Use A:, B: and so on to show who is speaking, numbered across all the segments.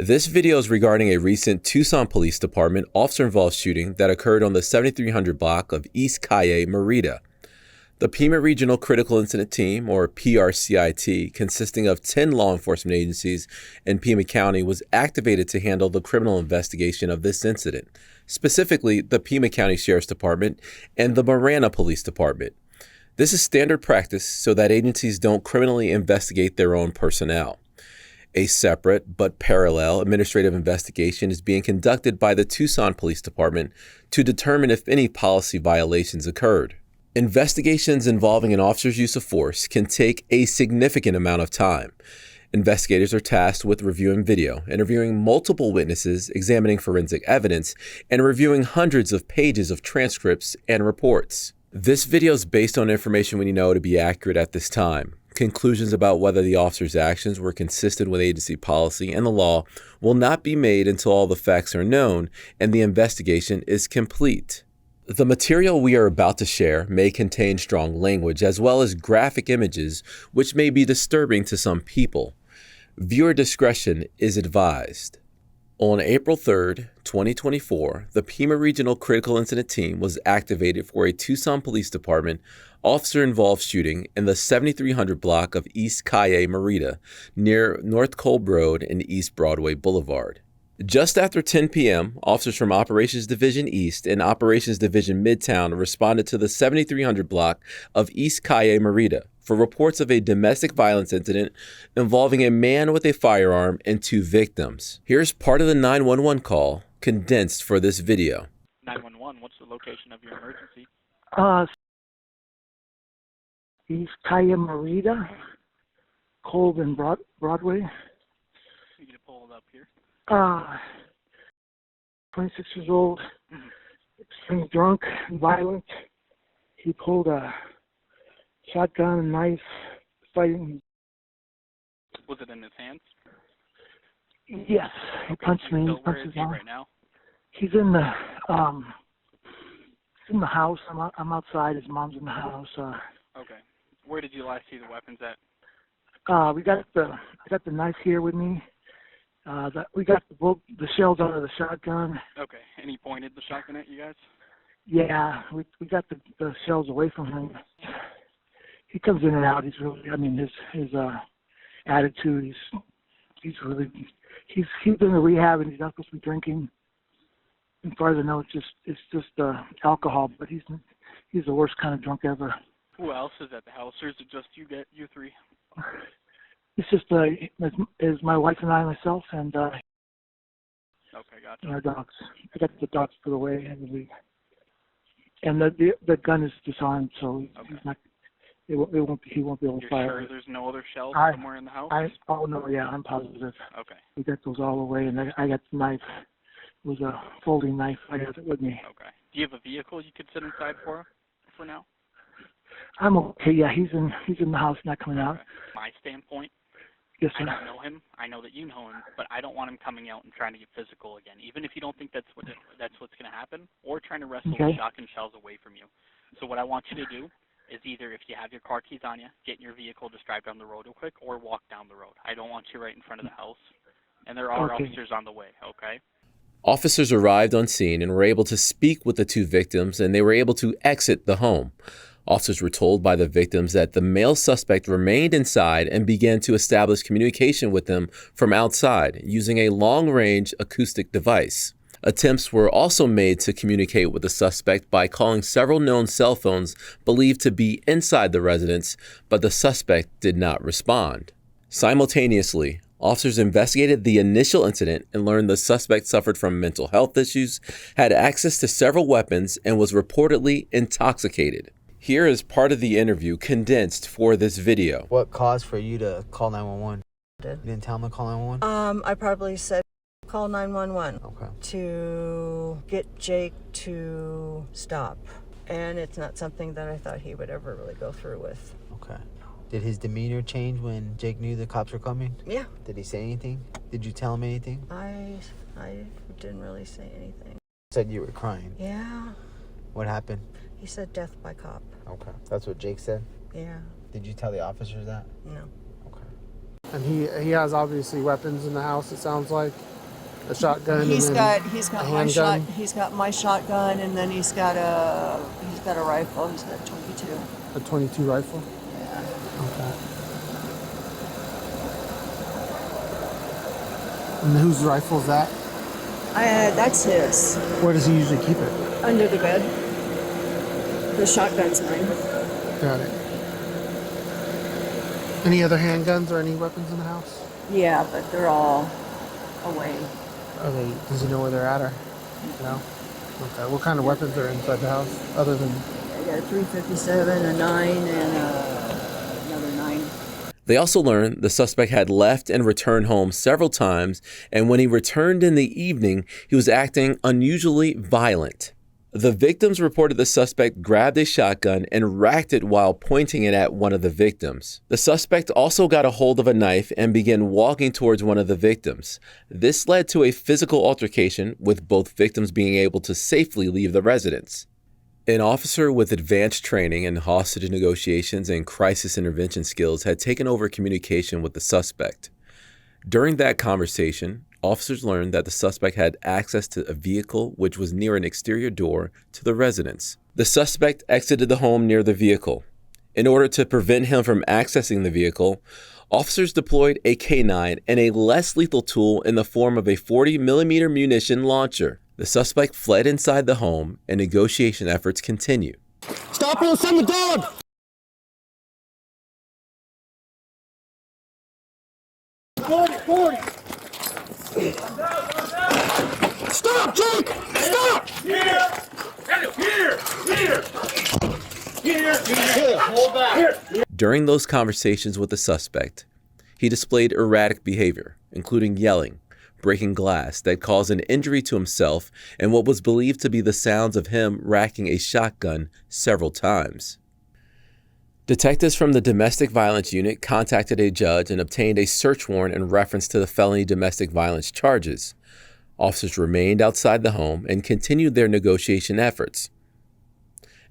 A: This video is regarding a recent Tucson Police Department officer-involved shooting that occurred on the 7300 block of East Calle, Merida. The Pima Regional Critical Incident Team, or PRCIT, consisting of 10 law enforcement agencies in Pima County, was activated to handle the criminal investigation of this incident, specifically the Pima County Sheriff's Department and the Merida Police Department. This is standard practice so that agencies don't criminally investigate their own personnel. A separate but parallel administrative investigation is being conducted by the Tucson Police Department to determine if any policy violations occurred. Investigations involving an officer's use of force can take a significant amount of time. Investigators are tasked with reviewing video, interviewing multiple witnesses, examining forensic evidence, and reviewing hundreds of pages of transcripts and reports. This video is based on information we know to be accurate at this time. Conclusions about whether the officer's actions were consistent with agency policy and the law will not be made until all the facts are known and the investigation is complete. The material we are about to share may contain strong language as well as graphic images which may be disturbing to some people. Viewer discretion is advised. On April 3rd, 2024, the Pima Regional Critical Incident Team was activated for a Tucson Police Department officer-involved shooting in the 7300 block of East Calle, Merida, near North Kolb Road and East Broadway Boulevard. Just after 10 p.m., officers from Operations Division East and Operations Division Midtown responded to the 7300 block of East Calle, Merida, for reports of a domestic violence incident involving a man with a firearm and 2 victims. Here's part of the 911 call, condensed for this video.
B: 911, what's the location of your emergency?
C: East Calle, Merida, Kolb and Broadway.
B: You can pull it up here.
C: 26 years old, extremely drunk and violent. He pulled a shotgun and knife, fighting.
B: Was it in his hands?
C: Yes, he punched me.
B: So
C: He punched
B: where is
C: his
B: he
C: arm.
B: right now?
C: He's in the house. I'm outside. His mom's in the house.
B: Okay. Where did you last see the weapons at?
C: I got the knife here with me. We got the shells out of the shotgun.
B: Okay. And he pointed the shotgun at you guys?
C: Yeah, we got the shells away from him. He comes in and out. He's really, his attitude. He's been in rehab and he's not supposed to be drinking. As far as I know, it's just alcohol. But he's the worst kind of drunk ever.
B: Who else is at the house, or is it just you three?
C: It's just is my wife and I, myself, and
B: okay, gotcha.
C: our dogs. I got the dogs put away, and the gun is disarmed, so he's not. He won't be able to
B: You're
C: fire.
B: Sure there's no other shells somewhere in the house?
C: Oh no, yeah, I'm positive.
B: Okay.
C: We got those all away, and I got the knife. It was a folding knife. I got it with me.
B: Okay. Do you have a vehicle you could sit inside for now?
C: I'm okay. Yeah, he's in the house, not coming out.
B: Okay. My standpoint,
C: Yes,
B: I
C: sir.
B: don't know him. I know that you know him, but I don't want him coming out and trying to get physical again. Even if you don't think that's what's going to happen, or trying to wrestle the shotgun shells away from you. So what I want you to do is either, if you have your car keys on you, get in your vehicle, just drive down the road real quick, or walk down the road. I don't want you right in front of the house. And there are officers on the way. Okay.
A: Officers arrived on scene and were able to speak with the 2 victims, and they were able to exit the home. Officers were told by the victims that the male suspect remained inside and began to establish communication with them from outside using a long-range acoustic device. Attempts were also made to communicate with the suspect by calling several known cell phones believed to be inside the residence, but the suspect did not respond. Simultaneously, officers investigated the initial incident and learned the suspect suffered from mental health issues, had access to several weapons, and was reportedly intoxicated. Here is part of the interview condensed for this video.
D: What caused for you to call 911?
E: Did.
D: You didn't tell him to call 911?
E: I probably said call 911
D: Okay.
E: to get Jake to stop. And it's not something that I thought he would ever really go through with.
D: Okay. Did his demeanor change when Jake knew the cops were coming?
E: Yeah.
D: Did he say anything? Did you tell him anything?
E: I didn't really say anything.
D: You said you were crying.
E: Yeah.
D: What happened?
E: He said death by cop.
D: Okay. That's what Jake said?
E: Yeah.
D: Did you tell the officers that?
E: No.
D: Okay.
F: And he has obviously weapons in the house, it sounds like. A shotgun.
E: He's got my shotgun, and then he's got a rifle. He's got a 22.
F: A 22 rifle?
E: Yeah.
F: Okay. And whose rifle is that?
E: That's his.
F: Where does he usually keep it?
E: Under the bed. The shotgun's mine.
F: Got it. Any other handguns or any weapons in the house?
E: Yeah, but they're all away.
F: Okay, does he know where they're at or? No? Okay, what kind of weapons are inside the house other than?
E: I got a .357, a 9, and another 9.
A: They also learned the suspect had left and returned home several times, and when he returned in the evening, he was acting unusually violent. The victims reported the suspect grabbed a shotgun and racked it while pointing it at one of the victims. The suspect also got a hold of a knife and began walking towards one of the victims. This led to a physical altercation, with both victims being able to safely leave the residence. An officer with advanced training in hostage negotiations and crisis intervention skills had taken over communication with the suspect. During that conversation, officers learned that the suspect had access to a vehicle which was near an exterior door to the residence. The suspect exited the home near the vehicle. In order to prevent him from accessing the vehicle, officers deployed a K9 and a less lethal tool in the form of a 40mm munition launcher. The suspect fled inside the home, and negotiation efforts continue.
G: Stop or send the dog! Forty. Stop, Jake! Stop! Here! Hold back!
A: During those conversations with the suspect, he displayed erratic behavior, including yelling, breaking glass that caused an injury to himself, and what was believed to be the sounds of him racking a shotgun several times. Detectives from the Domestic Violence Unit contacted a judge and obtained a search warrant in reference to the felony domestic violence charges. Officers remained outside the home and continued their negotiation efforts.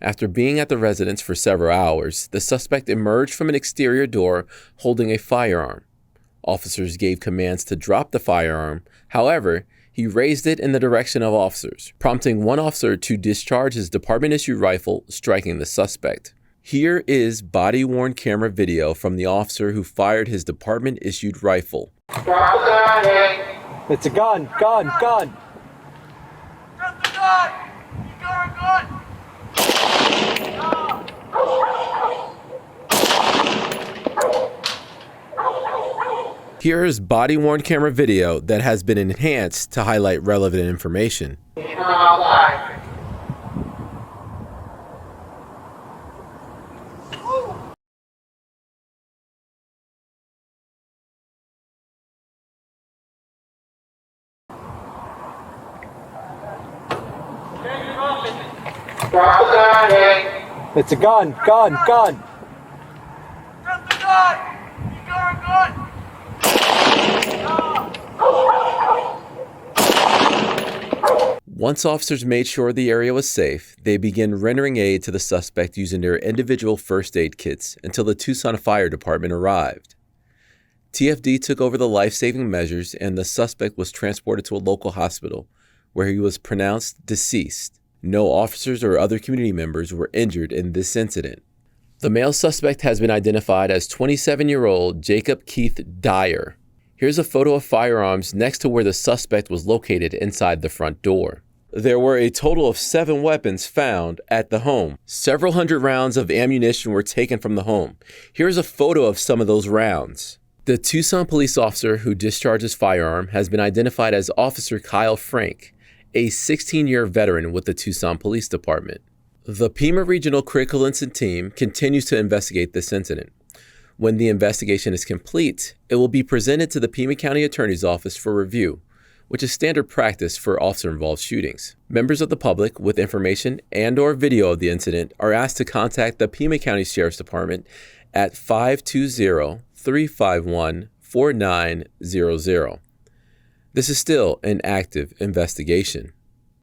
A: After being at the residence for several hours, the suspect emerged from an exterior door holding a firearm. Officers gave commands to drop the firearm. However, he raised it in the direction of officers, prompting one officer to discharge his department-issued rifle, striking the suspect. Here is body-worn camera video from the officer who fired his department-issued rifle.
G: It's a gun! Gun!
H: Just a gun! You got a gun!
A: Here is body-worn camera video that has been enhanced to highlight relevant information.
G: It's a gun! Gun! Gun!
H: Just a gun! You got a gun!
A: Once officers made sure the area was safe, they began rendering aid to the suspect using their individual first aid kits until the Tucson Fire Department arrived. TFD took over the life-saving measures, and the suspect was transported to a local hospital where he was pronounced deceased. No officers or other community members were injured in this incident. The male suspect has been identified as 27-year-old Jacob Keith Dyer. Here's a photo of firearms next to where the suspect was located inside the front door. There were a total of 7 weapons found at the home. Several hundred rounds of ammunition were taken from the home. Here's a photo of some of those rounds. The Tucson police officer who discharged his firearm has been identified as Officer Kyle Frank, a 16-year veteran with the Tucson Police Department. The Pima Regional Critical Incident Team continues to investigate this incident. When the investigation is complete, it will be presented to the Pima County Attorney's Office for review, which is standard practice for officer-involved shootings. Members of the public with information and/or video of the incident are asked to contact the Pima County Sheriff's Department at 520-351-4900. This is still an active investigation.